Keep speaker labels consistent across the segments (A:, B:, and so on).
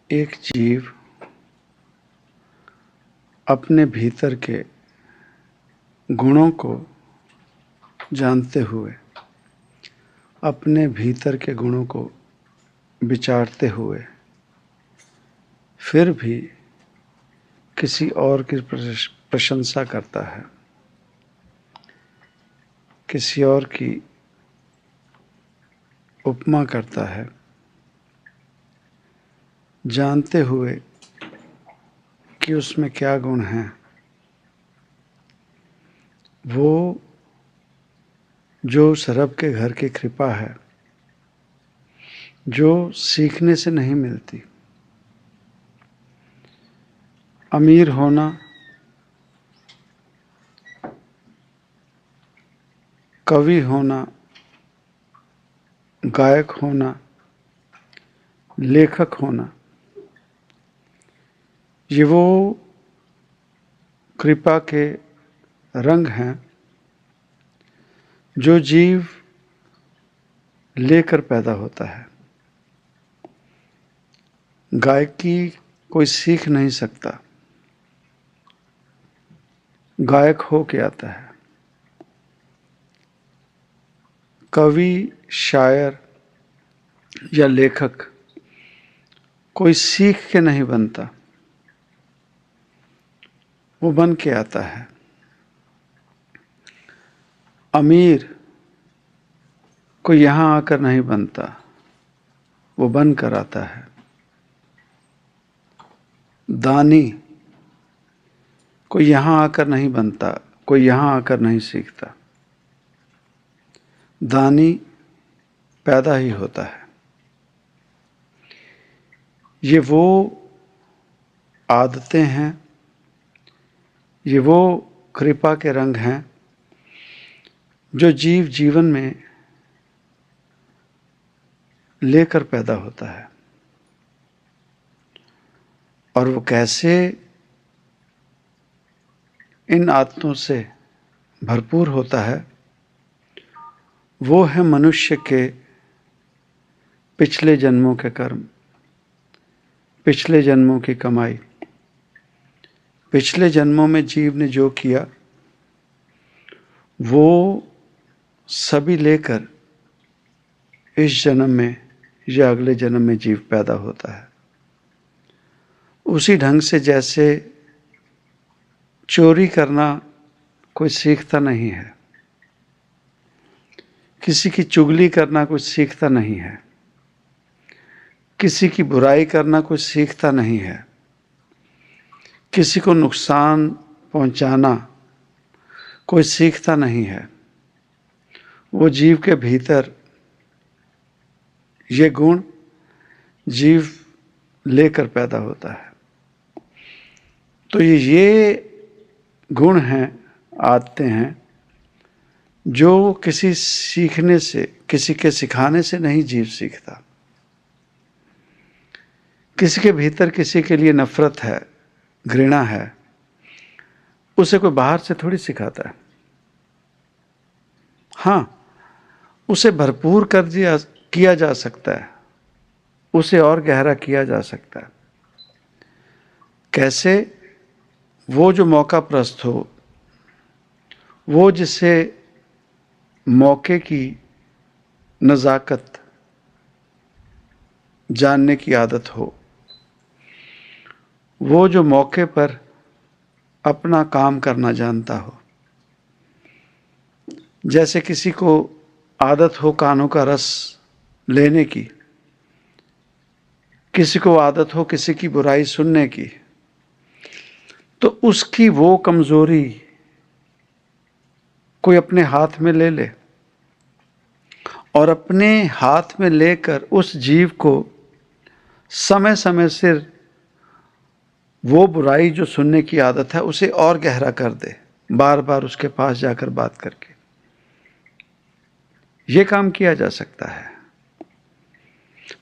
A: एक जीव अपने भीतर के गुणों को जानते हुए, अपने भीतर के गुणों को विचारते हुए, फिर भी किसी और की प्रशंसा करता है, किसी और की उपमा करता है, जानते हुए कि उसमें क्या गुण हैं। वो जो उस रब के घर की कृपा है, जो सीखने से नहीं मिलती। अमीर होना, कवि होना, गायक होना, लेखक होना, ये वो कृपा के रंग हैं जो जीव लेकर पैदा होता है। गायकी कोई सीख नहीं सकता, गायक हो के आता है। कवि, शायर या लेखक कोई सीख के नहीं बनता, वो बन के आता है। अमीर कोई यहाँ आकर नहीं बनता, वो बन कर आता है। दानी कोई यहाँ आकर नहीं बनता, कोई यहाँ आकर नहीं सीखता। दानी पैदा ही होता है। ये वो आदतें हैं, ये वो कृपा के रंग हैं जो जीव जीवन में लेकर पैदा होता है। और वो कैसे इन आदतों से भरपूर होता है, वो है मनुष्य के पिछले जन्मों के कर्म, पिछले जन्मों की कमाई। पिछले जन्मों में जीव ने जो किया वो सभी लेकर इस जन्म में या अगले जन्म में जीव पैदा होता है। उसी ढंग से जैसे चोरी करना कोई सीखता नहीं है, किसी की चुगली करना कोई सीखता नहीं है, किसी की बुराई करना कोई सीखता नहीं है, किसी को नुकसान पहुंचाना कोई सीखता नहीं है। वो जीव के भीतर ये गुण जीव लेकर पैदा होता है। तो ये गुण हैं, आदतें हैं जो किसी सीखने से, किसी के सिखाने से नहीं जीव सीखता। किसी के भीतर किसी के लिए नफरत है, घृणा है, उसे कोई बाहर से थोड़ी सिखाता है। हाँ, उसे भरपूर किया जा सकता है, उसे और गहरा किया जा सकता है। कैसे? वो जो मौका प्रस्त हो, वो जिसे मौके की नज़ाकत जानने की आदत हो, वो जो मौके पर अपना काम करना जानता हो। जैसे किसी को आदत हो कानों का रस लेने की, किसी को आदत हो किसी की बुराई सुनने की, तो उसकी वो कमजोरी कोई अपने हाथ में ले ले और अपने हाथ में लेकर उस जीव को समय समय से वो बुराई जो सुनने की आदत है उसे और गहरा कर दे, बार बार उसके पास जाकर बात करके। ये काम किया जा सकता है।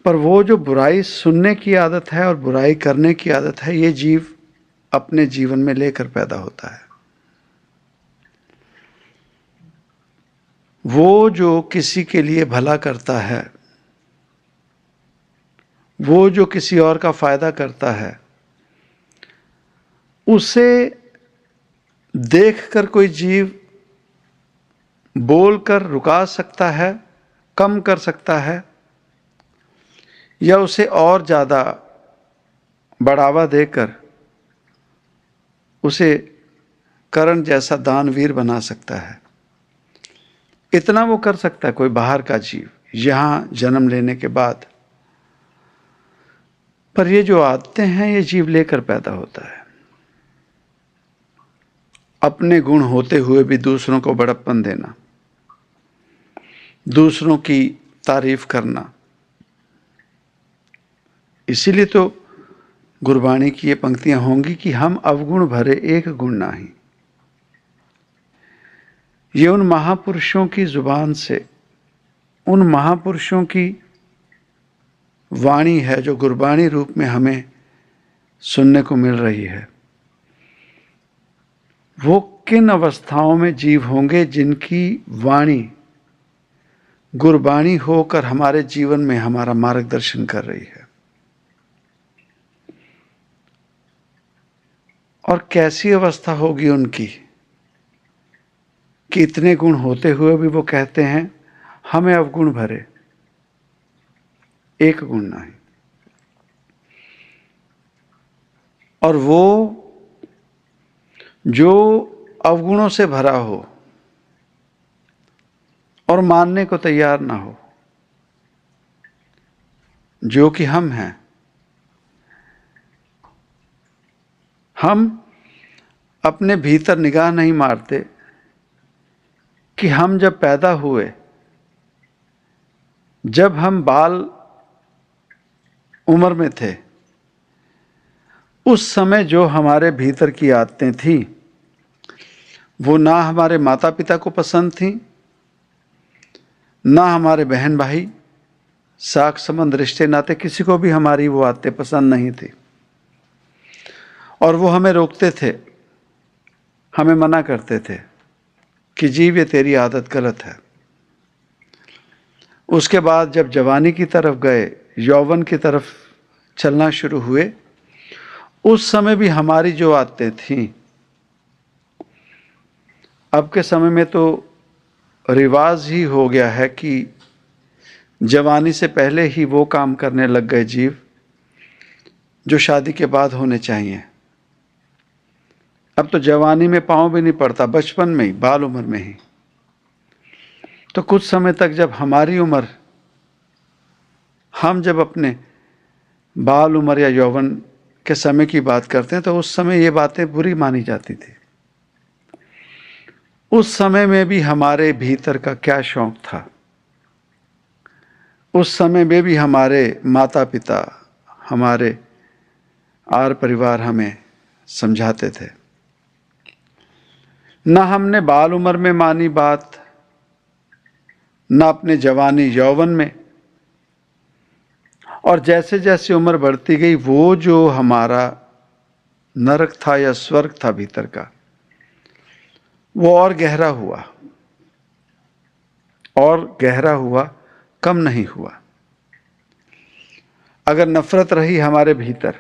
A: पर वो जो बुराई सुनने की आदत है और बुराई करने की आदत है, ये जीव अपने जीवन में लेकर पैदा होता है। वो जो किसी के लिए भला करता है, वो जो किसी और का फायदा करता है, उसे देखकर कोई जीव बोलकर रुका सकता है, कम कर सकता है, या उसे और ज़्यादा बढ़ावा देकर उसे कर्ण जैसा दानवीर बना सकता है। इतना वो कर सकता है कोई बाहर का जीव यहाँ जन्म लेने के बाद। पर ये जो आदतें हैं ये जीव लेकर पैदा होता है। अपने गुण होते हुए भी दूसरों को बड़प्पन देना, दूसरों की तारीफ करना। इसीलिए तो गुरबाणी की ये पंक्तियां होंगी कि हम अवगुण भरे एक गुण नाही। ये उन महापुरुषों की जुबान से, उन महापुरुषों की वाणी है जो गुरबाणी रूप में हमें सुनने को मिल रही है। वो किन अवस्थाओं में जीव होंगे जिनकी वाणी गुरबाणी होकर हमारे जीवन में हमारा मार्गदर्शन कर रही है। और कैसी अवस्था होगी उनकी कि इतने गुण होते हुए भी वो कहते हैं हमें अवगुण भरे एक गुण नहीं। और वो जो अवगुणों से भरा हो और मानने को तैयार ना हो, जो कि हम हैं। हम अपने भीतर निगाह नहीं मारते कि हम जब पैदा हुए, जब हम बाल उम्र में थे, उस समय जो हमारे भीतर की आदतें थी वो ना हमारे माता पिता को पसंद थी, ना हमारे बहन भाई, साख संबंध, रिश्ते नाते, किसी को भी हमारी वो आदतें पसंद नहीं थी। और वो हमें रोकते थे, हमें मना करते थे कि जीव ये तेरी आदत गलत है। उसके बाद जब जवानी की तरफ गए, यौवन की तरफ चलना शुरू हुए, उस समय भी हमारी जो आदतें थीं, अब के समय में तो रिवाज ही हो गया है कि जवानी से पहले ही वो काम करने लग गए जीव जो शादी के बाद होने चाहिए। अब तो जवानी में पाँव भी नहीं पड़ता, बचपन में ही, बाल उम्र में ही। तो कुछ समय तक जब हमारी उम्र, हम जब अपने बाल उम्र या यौवन के समय की बात करते हैं तो उस समय ये बातें बुरी मानी जाती थी। उस समय में भी हमारे भीतर का क्या शौक था, उस समय में भी हमारे माता पिता, हमारे आर परिवार हमें समझाते थे। ना हमने बाल उम्र में मानी बात, ना अपने जवानी यौवन में। और जैसे जैसे उम्र बढ़ती गई, वो जो हमारा नरक था या स्वर्ग था भीतर का, वो और गहरा हुआ, और गहरा हुआ, कम नहीं हुआ। अगर नफरत रही हमारे भीतर,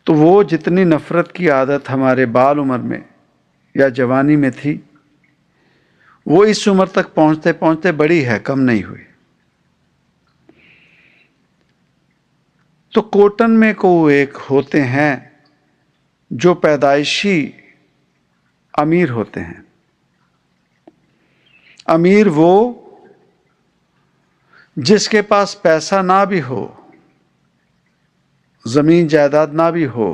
A: तो वो जितनी नफरत की आदत हमारे बाल उम्र में या जवानी में थी, वो इस उम्र तक पहुंचते पहुंचते बड़ी है, कम नहीं हुई। तो कोटन में को एक होते हैं जो पैदाइशी अमीर होते हैं। अमीर वो जिसके पास पैसा ना भी हो, जमीन जायदाद ना भी हो,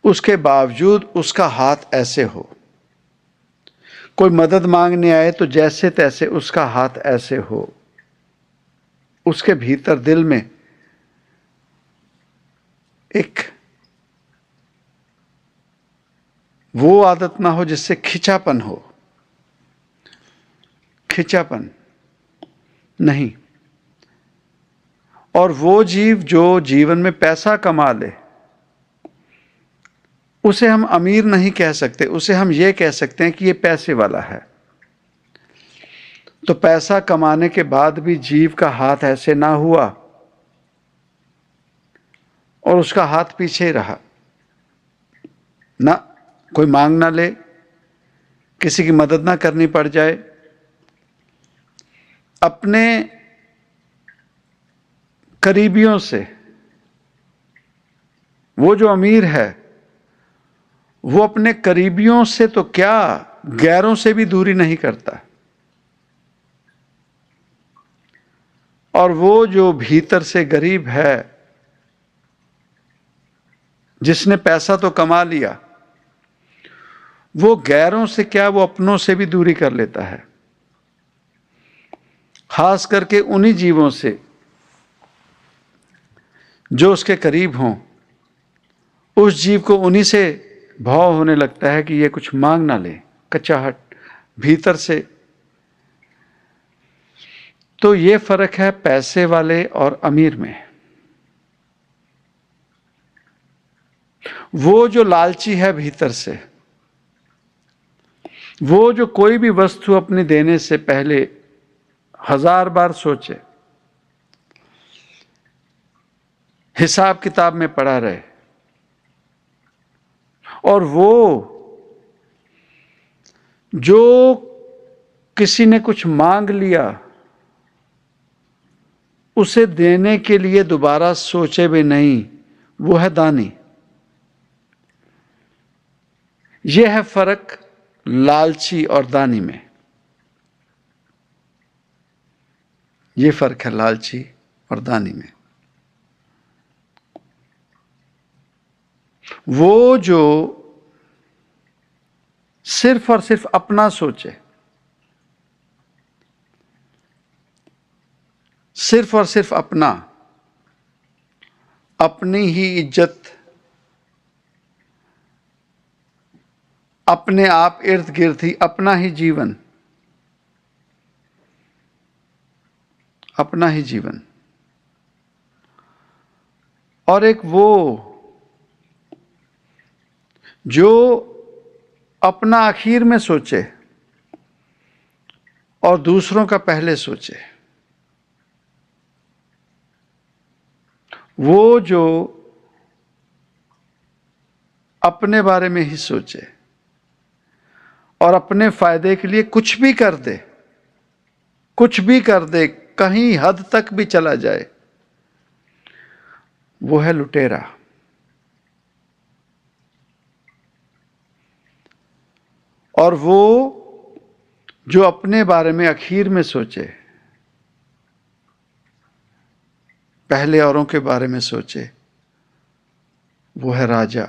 A: उसके बावजूद उसका हाथ ऐसे हो। कोई मदद मांगने आए तो जैसे तैसे उसका हाथ ऐसे हो। उसके भीतर दिल में एक वो आदत ना हो जिससे खिंचापन हो। खिंचापन नहीं। और वो जीव जो जीवन में पैसा कमा ले, उसे हम अमीर नहीं कह सकते, उसे हम ये कह सकते हैं कि ये पैसे वाला है। तो पैसा कमाने के बाद भी जीव का हाथ ऐसे ना हुआ और उसका हाथ पीछे ही रहा, ना कोई मांग ना ले, किसी की मदद ना करनी पड़ जाए, अपने करीबियों से। वो जो अमीर है वो अपने करीबियों से तो क्या, गैरों से भी दूरी नहीं करता। और वो जो भीतर से गरीब है, जिसने पैसा तो कमा लिया, वो गैरों से क्या, वो अपनों से भी दूरी कर लेता है। खास करके उन्हीं जीवों से जो उसके करीब हों। उस जीव को उन्हीं से भाव होने लगता है कि ये कुछ मांग ना ले, कचाहट भीतर से। तो ये फर्क है पैसे वाले और अमीर में। वो जो लालची है भीतर से, वो जो कोई भी वस्तु अपने देने से पहले 1000 बार सोचे, हिसाब किताब में पड़ा रहे, और वो जो किसी ने कुछ मांग लिया उसे देने के लिए दोबारा सोचे भी नहीं, वो है दानी। यह है फर्क लालची और दानी में। यह फर्क है लालची और दानी में। वो जो सिर्फ और सिर्फ अपना सोचे, सिर्फ और सिर्फ अपना, अपनी ही इज्जत, अपने आप इर्द गिर्द ही, अपना ही जीवन, अपना ही जीवन। और एक वो जो अपना आखिर में सोचे और दूसरों का पहले सोचे। वो जो अपने बारे में ही सोचे और अपने फायदे के लिए कुछ भी कर दे, कुछ भी कर दे, कहीं हद तक भी चला जाए, वो है लुटेरा। और वो जो अपने बारे में आखिर में सोचे, पहले औरों के बारे में सोचे, वो है राजा,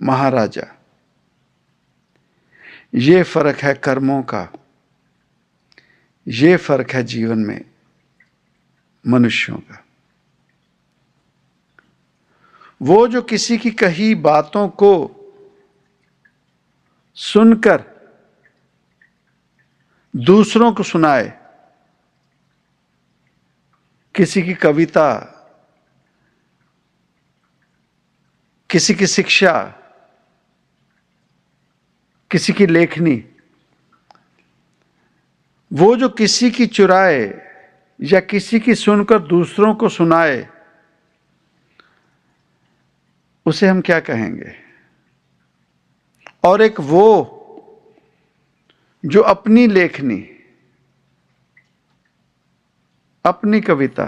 A: महाराजा। ये फर्क है कर्मों का, ये फर्क है जीवन में मनुष्यों का। वो जो किसी की कही बातों को सुनकर दूसरों को सुनाए, किसी की कविता, किसी की शिक्षा, किसी की लेखनी, वो जो किसी की चुराए या किसी की सुनकर दूसरों को सुनाए, उसे हम क्या कहेंगे? और एक वो जो अपनी लेखनी, अपनी कविता,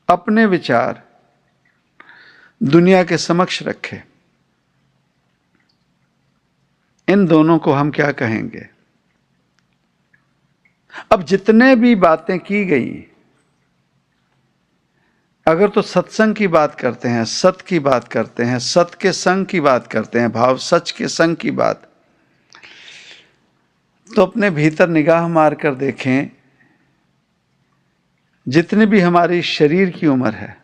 A: अपने विचार दुनिया के समक्ष रखे, इन दोनों को हम क्या कहेंगे? अब जितने भी बातें की गई, अगर तो सत्संग की बात करते हैं, सत की बात करते हैं, सत के संग की बात करते हैं, भाव सच के संग की बात, तो अपने भीतर निगाह मार कर देखें, जितनी भी हमारी शरीर की उम्र है,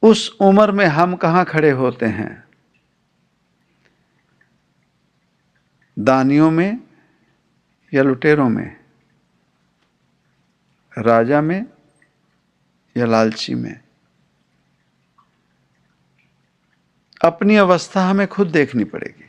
A: उस उम्र में हम कहाँ खड़े होते हैं? दानियों में या लुटेरों में? राजा में या लालची में? अपनी अवस्था हमें खुद देखनी पड़ेगी।